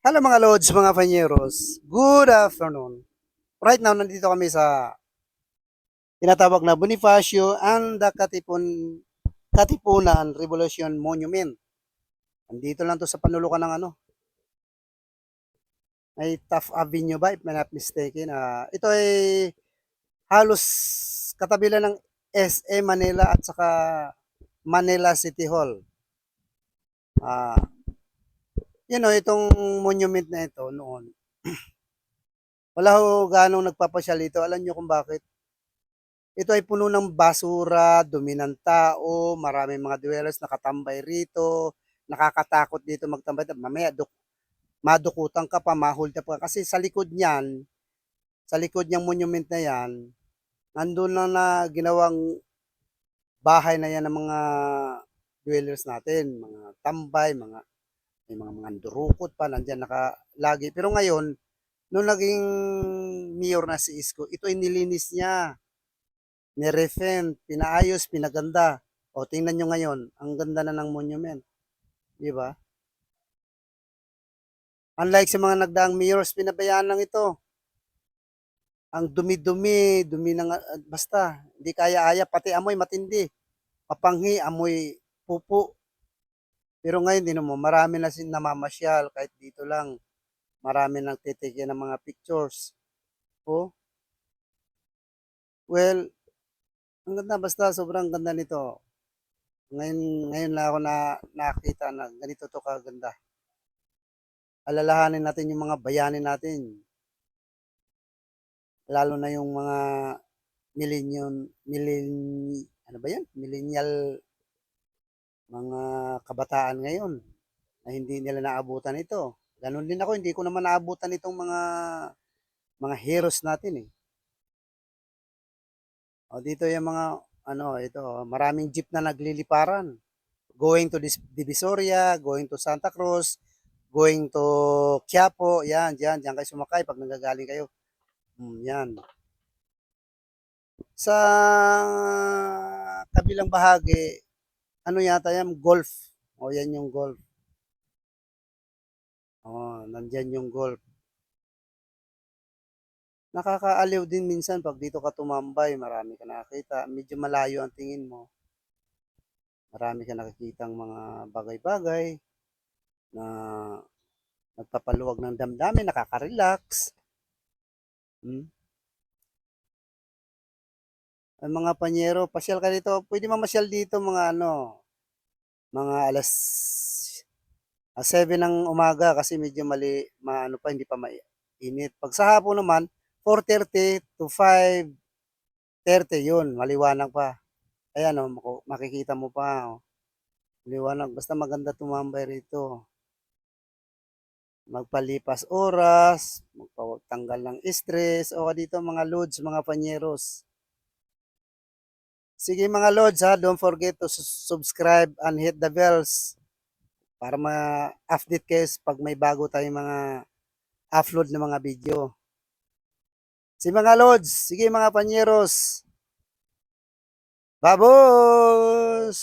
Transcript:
Hello mga Lods, mga Panyeros. Good afternoon. Right now, nandito kami sa tinatawag na Bonifacio and the Katipunan Revolution Monument. Nandito lang to sa panulukan ng may Taft Avenue ba, if I'm not mistaken. Ito ay halos katabi lang ng SM Manila at saka Manila City Hall. Ah, itong monument na ito noon. Wala ho ganong nagpapasyal dito. Alam nyo kung bakit? Ito ay puno ng basura, dumi ng tao, maraming mga dwellers nakatambay rito, nakakatakot dito magtambay. Mamaya madukutan ka pa, ma-hold up ka. Kasi sa likod niyang monument na yan, nandun na ginawang bahay na yan ng mga dwellers natin, mga tambay, may mga durukot pa, nandyan nakalagi. Pero ngayon, nung naging mayor na si Isko, ito ay nilinis niya, ni-refend, pinaayos, pinaganda. O tingnan nyo ngayon, ang ganda na ng monument, di ba? Unlike sa mga nagdaang mayors, pinabayaan lang ito. Ang dumi-dumi, dumi ng basta, hindi kaya-aya, pati amoy matindi. Papanghi, amoy pupo. Pero ngayon, din mo, marami na namamasyal, kahit dito lang. Marami nang titike ng mga pictures. O, well, ang ganda, basta sobrang ganda nito. Ngayon lang ako nakita na ganito to kaganda. Alalahanin natin yung mga bayani natin, lalo na yung mga ano ba yan? Millennial, mga kabataan ngayon na hindi nila naabutan ito. Ganon din ako, hindi ko naman naabutan itong mga heroes natin eh. O dito yung mga ito, maraming jeep na nagliliparan. Going to Divisoria, going to Santa Cruz, going to Quiapo, diyan kayo sumakay pag nanggagaling kayo. Yan. Sa kabilang bahagi, ano yata yan, golf. O yan yung golf. O, nandyan yung golf. Nakakaaliw din minsan pag dito ka tumambay, marami ka nakakita. Medyo malayo ang tingin mo. Marami ka nakikitang mga bagay-bagay na nagpapaluwag ng damdamin, nakaka-relax. Hmm? Ang mga panyero, pasyal ka dito. Pwede mamasyal dito mga alas 7 ng umaga kasi medyo maano pa, hindi pa mainit. Pag sa hapon naman, 4:30 to 5:30 yun, maliwanag pa. Ayan makikita mo pa. Liwanag, basta maganda tumambay rito. Magpalipas oras, magpawagtanggal ng stress, o dito mga loads, mga panyeros. Sige mga loads ha, don't forget to subscribe and hit the bells para ma-update kayo pag may bago tayong mga upload ng mga video. Sige mga loads, sige mga panyeros. Babos!